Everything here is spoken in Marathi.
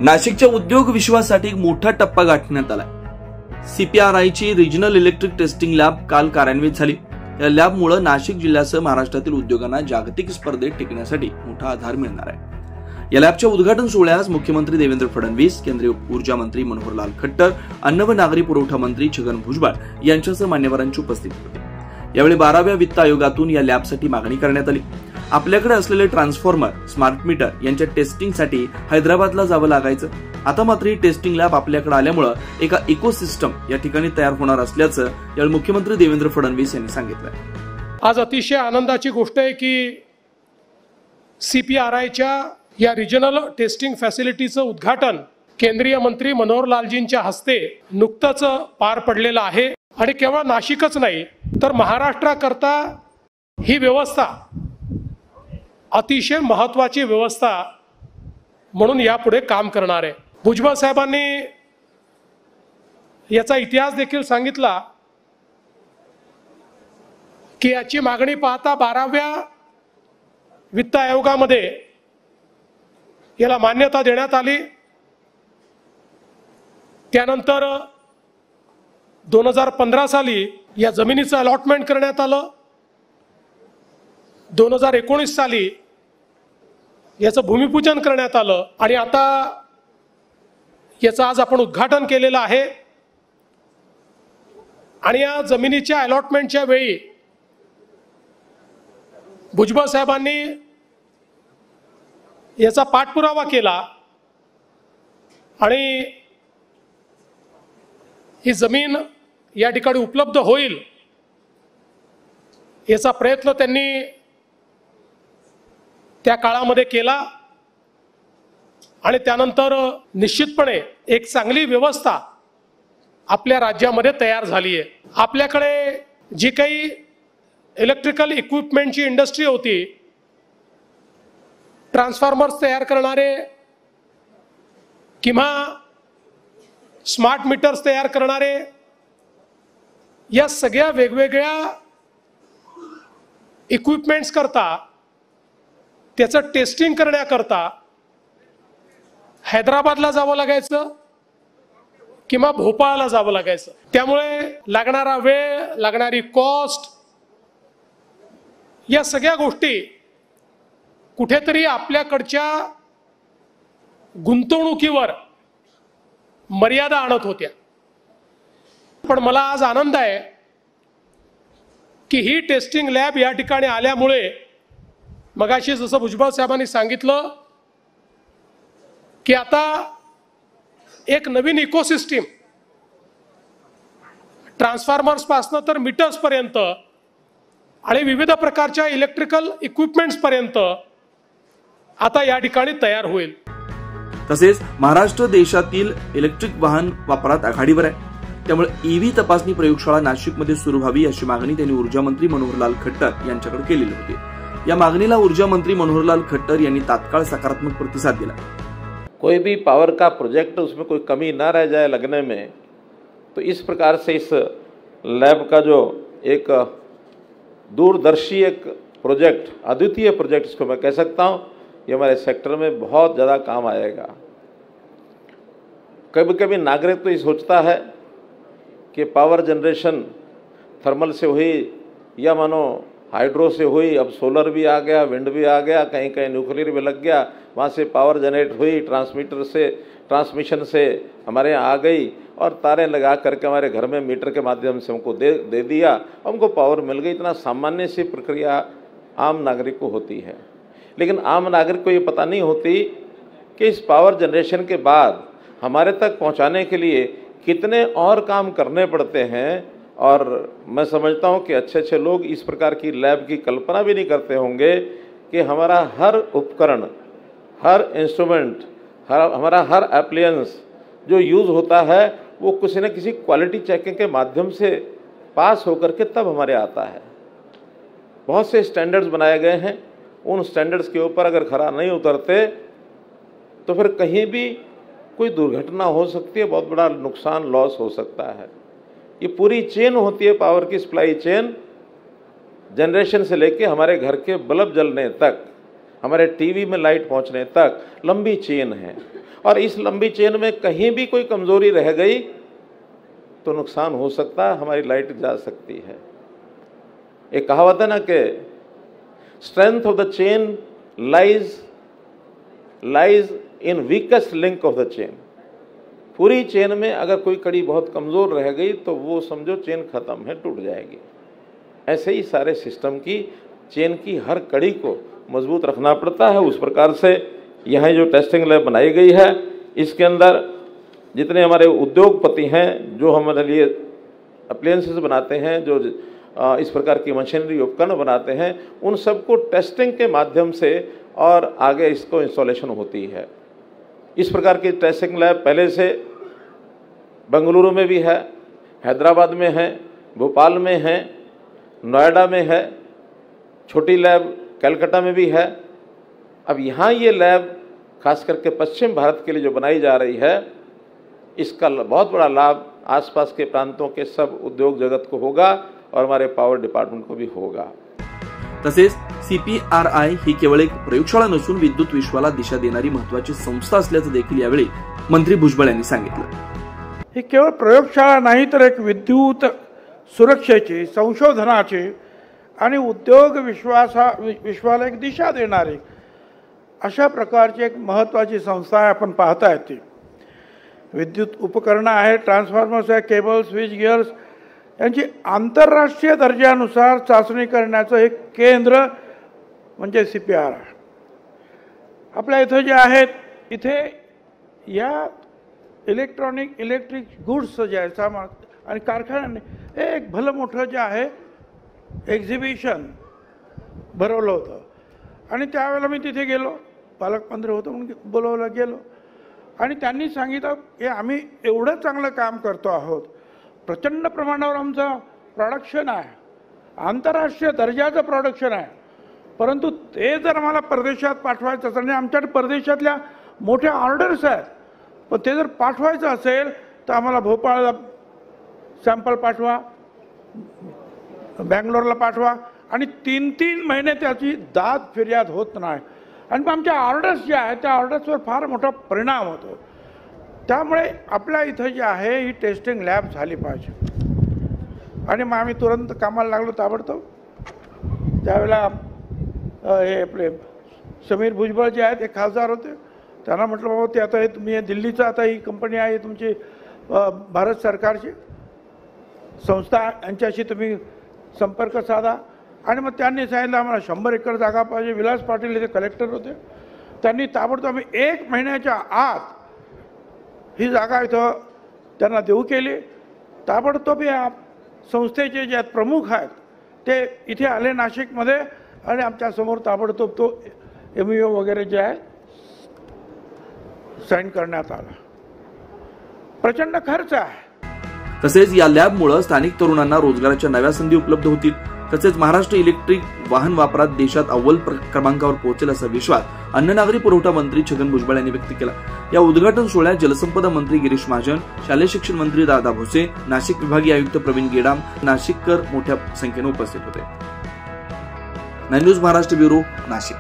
नाशिकच्या उद्योग विश्वासाठी एक मोठा टप्पा गाठण्यात आला। सीपीआरआयची रिजनल इलेक्ट्रिक टेस्टिंग लॅब काल कार्यान्वित झाली। या लॅबमुळे नाशिक जिल्ह्यासह महाराष्ट्रातील उद्योगांना जागतिक स्पर्धेत टिकण्यासाठी मोठा आधार मिळणार आहे। या लॅबच्या उद्घाटन सोहळ्यास मुख्यमंत्री देवेंद्र फडणवीस, केंद्रीय ऊर्जा मंत्री मनोहरलाल खट्टर, अन्न व नागरी पुरवठा मंत्री छगन भुजबळ यांच्यासह मान्यवरांची उपस्थिती होती। यावेळी 12व्या वित्त आयोगातून या लॅबसाठी मागणी करण्यात आली। आपल्याकडे असलेले ट्रान्सफॉर्मर, स्मार्ट मीटर यांच्या टेस्टिंगसाठी हैदराबादला जावं लागायचं। आता मात्र ही टेस्टिंग लॅब आपल्याकडे आल्यामुळे एका इकोसिस्टम या ठिकाणी तयार होणार असल्याचं यावेळी मुख्यमंत्री देवेंद्र फडणवीस यांनी सांगितलं। आज अतिशय आनंदाची गोष्ट आहे की सीपीआरआयच्या या रिजनल टेस्टिंग फॅसिलिटीचं उद्घाटन केंद्रीय मंत्री मनोहरलालजींच्या हस्ते नुकतंच पार पडलेलं आहे। आणि केवळ नाशिकच नाही तर महाराष्ट्राकरता ही व्यवस्था अतिशय महत्त्वाची व्यवस्था म्हणून यापुढे काम करणार आहे। भुजबळ साहेबांनी याचा इतिहास देखील सांगितला की याची मागणी पाहता 12व्या वित्त आयोगामध्ये याला मान्यता देण्यात आली। त्यानंतर 2015 साली या जमिनीचं अलॉटमेंट करण्यात आलं। 2019 साली याचं भूमिपूजन करण्यात आलं आणि आता याचं आज आपण उद्घाटन केलेलं आहे। आणि या जमिनीच्या अलॉटमेंटच्या वेळी भुजबळ साहेबांनी याचा पाठपुरावा केला आणि ही जमीन या ठिकाणी उपलब्ध होईल याचा प्रयत्न त्यांनी त्या काळामध्ये केला। आणि त्यानंतर निश्चितपणे एक चांगली व्यवस्था आपल्या राज्यामध्ये तयार झाली आहे। आपल्याकडे जी काही इलेक्ट्रिकल इक्विपमेंटची इंडस्ट्री होती, ट्रान्सफॉर्मर्स तयार करणारे किंवा स्मार्ट मीटर्स तयार करणारे, या सगळ्या वेगवेगळ्या इक्विपमेंट्स करता त्याचं टेस्टिंग करण्याकरता हैदराबादला जावं लागायचं किंवा भोपाळला जावं लागायचं। त्यामुळे लागणारा वेळ, लागणारी कॉस्ट, या सगळ्या गोष्टी कुठेतरी आपल्याकडच्या गुंतवणुकीवर मर्यादा आणत होत्या। पण मला आज आनंद आहे की ही टेस्टिंग लॅब या ठिकाणी आल्यामुळे मगाशी जसं भुजबळ साहेबांनी सांगितलं की आता एक नवीन इकोसिस्टीम ट्रान्सफॉर्मर्स पासून तर मीटर्स पर्यंत आणि विविध प्रकारच्या इलेक्ट्रिकल इक्विपमेंट्स पर्यंत आता या ठिकाणी तयार होईल। तसेच महाराष्ट्र देशातील इलेक्ट्रिक वाहन वापरात आघाडीवर आहे। त्यामुळे ईव्ही तपासणी प्रयोगशाळा नाशिकमध्ये सुरू व्हावी अशी मागणी त्यांनी ऊर्जा मंत्री मनोहरलाल खट्टर यांच्याकडे केलेली होती। या मागणीला ऊर्जा मंत्री मनोहरलाल खट्टर यांनी तात्काळ सकारात्मक प्रतिसाद दिला। कोई भी पावर का प्रोजेक्ट उसमें कोई कमी ना रह जाए लगने में, तो इस प्रकार से इस लैब का जो एक दूरदर्शी एक प्रोजेक्ट, अद्वितीय प्रोजेक्ट इसको मैं कह सकता हूँ, ये हमारे सेक्टर में बहुत ज़्यादा काम आएगा। कभी कभी नागरिक तो ये सोचता है कि पावर जनरेशन थर्मल से हुई या मानो हाइड्रो से हुई, अब सोलर भी आ गया, विंड भी आ गया, कहीं कहीं न्यूक्लियर भी लग गया, वहाँ से पावर जनरेट हुई, ट्रांसमीटर से ट्रांसमिशन से हमारे यहाँ आ गई और तारें लगा करके हमारे घर में मीटर के माध्यम से हमको दे दिया, हमको पावर मिल गई। इतना सामान्य सी प्रक्रिया आम नागरिक को होती है, लेकिन आम नागरिक को ये पता नहीं होती कि इस पावर जनरेशन के बाद हमारे तक पहुँचाने के लिए कितने और काम करने पड़ते हैं। और मैं समझता हूँ कि अच्छे अच्छे लोग इस प्रकार की लैब की कल्पना भी नहीं करते होंगे कि हमारा हर उपकरण, हर इंस्ट्रूमेंट, हमारा हर एप्लायंस जो यूज़ होता है वो किसी न किसी क्वालिटी चेकिंग के माध्यम से पास होकर के तब हमारे आता है। बहुत से स्टैंडर्ड्स बनाए गए हैं, उन स्टैंडर्ड्स के ऊपर अगर खरा नहीं उतरते तो फिर कहीं भी कोई दुर्घटना हो सकती है, बहुत बड़ा नुकसान, लॉस हो सकता है। ये पूरी चेन होती है, पावर की सप्लाई चेन, जनरेशन से लेके हमारे घर के बल्ब जलने तक। हमारे टीवी में लाइट पहुंचने तक लंबी चेन है, और इस लंबी चेन में कहीं भी कोई कमजोरी रह गई तो नुकसान हो सकता है, हमारी लाइट जा सकती है। एक कहावत है ना कि strength of the chain lies in weakest link of the chain. Puri chain में अगर कोई कड़ी बहुत कमज़ोर रह गई तो वो समझो चेन ख़त्म है, टूट जाएगी। ऐसे ही सारे सिस्टम की चेन की हर कड़ी को मजबूत रखना पड़ता है। उस प्रकार से यहाँ जो टेस्टिंग लैब बनाई गई है, इसके अंदर जितने हमारे उद्योगपति हैं जो हमारे लिए अप्लायंसेस बनाते हैं, जो इस प्रकार की मशीनरी उपकरण बनाते हैं, उन सबको टेस्टिंग के माध्यम से और आगे इसको इंस्टॉलेशन होती है। इस प्रकार की टेस्टिंग लैब पहले से बेंगलुरु में भी है, हैदराबाद में है, भोपाल में है, नोएडा में है, छोटी लैब कलकत्ता में भी है। अब यहाँ ये लैब खास करके पश्चिम भारत के लिए जो बनाई जा रही है, इसका बहुत बड़ा लाभ आसपास के प्रांतों के सब उद्योग जगत को होगा और हमारे पावर डिपार्टमेंट को भी होगा। तसेच CPRI ही केवळ एक प्रयोगशाळा नसून विद्युत विश्वाला दिशा देणारी महत्त्वाची संस्था असल्याचं देखील यावेळी मंत्री भुजबळ यांनी सांगितलं। ही केवळ प्रयोगशाळा नाही तर एक विद्युत सुरक्षेची, संशोधनाची आणि उद्योग विश्वाला एक दिशा देणारी अशा प्रकारची एक महत्त्वाची संस्था आहे। आपण पाहताय ती विद्युत उपकरणं आहेत, ट्रान्सफॉर्मर्स आहे, केबल, स्विच गिअर्स यांची आंतरराष्ट्रीय दर्जानुसार चाचणी करण्याचं एक केंद्र म्हणजे CPRI आहे। आपल्या इथं जे आहेत, इथे या इलेक्ट्रिक गुड्स जे आहे सामान आणि कारखान्याने एक भलं मोठं जे आहे एक्झिबिशन भरवलं होतं आणि त्यावेळेला मी तिथे गेलो, पालकमंत्री होतो म्हणून बोलवलं गेलो आणि त्यांनी सांगितलं की आम्ही एवढं चांगलं काम करतो आहोत, प्रचंड प्रमाणावर आमचं प्रोडक्शन आहे, आंतरराष्ट्रीय दर्जाचं प्रोडक्शन आहे, परंतु ते जर आम्हाला परदेशात पाठवायचं असेल, आमच्याकडे परदेशातल्या मोठ्या ऑर्डर्स आहेत, पण ते जर पाठवायचं असेल तर आम्हाला भोपाळला सॅम्पल पाठवा, बँगलोरला पाठवा आणि 3-3 महिने त्याची दाद फिर्याद होत नाही आणि मग आमच्या ऑर्डर्स ज्या आहेत त्या ऑर्डर्सवर फार मोठा परिणाम होतो। त्यामुळे आपल्या इथं जे आहे ही टेस्टिंग लॅब झाली पाहिजे आणि मग आम्ही तुरंत कामाला लागलो ताबडतोब। त्यावेळेला हे आपले समीर भुजबळ जे आहेत, ते खासदार होते, त्यांना म्हटलं बाबा ते आता हे तुम्ही दिल्लीचं आता ही कंपनी आहे तुमची भारत सरकारची संस्था, यांच्याशी तुम्ही संपर्क साधा आणि मग त्यांनी सांगितलं आम्हाला 100 एकर जागा पाहिजे। विलास पाटील इथे कलेक्टर होते, त्यांनी ताबडतोब आम्ही 1 महिन्याच्या आत ही जागा इथं त्यांना देऊ केली। ताबडतोब या संस्थेचे जे प्रमुख आहेत ते इथे आले नाशिकमध्ये आणि आमच्यासमोर ताबडतोब तो MOU वगैरे जे आहे साईन करण्यात आला। प्रचंड खर्च आहे। तसेच या लॅबमुळे स्थानिक तरुणांना रोजगाराच्या नव्या संधी उपलब्ध होतील। तसेच महाराष्ट्र इलेक्ट्रिक वाहन वापरात देशात अव्वल क्रमांकावर पोहोचेल असा विश्वास अन्न नागरी पुरवठा मंत्री छगन भुजबळ यांनी व्यक्त केला। या उद्घाटन सोहळ्यात जलसंपदा मंत्री गिरीश महाजन, शालेय शिक्षण मंत्री दादा भोसे, नाशिक विभागीय आयुक्त प्रवीण गेडाम, नाशिककर मोठ्या संख्येने उपस्थित होते। 9 न्यूज महाराष्ट्र ब्युरो, नाशिक।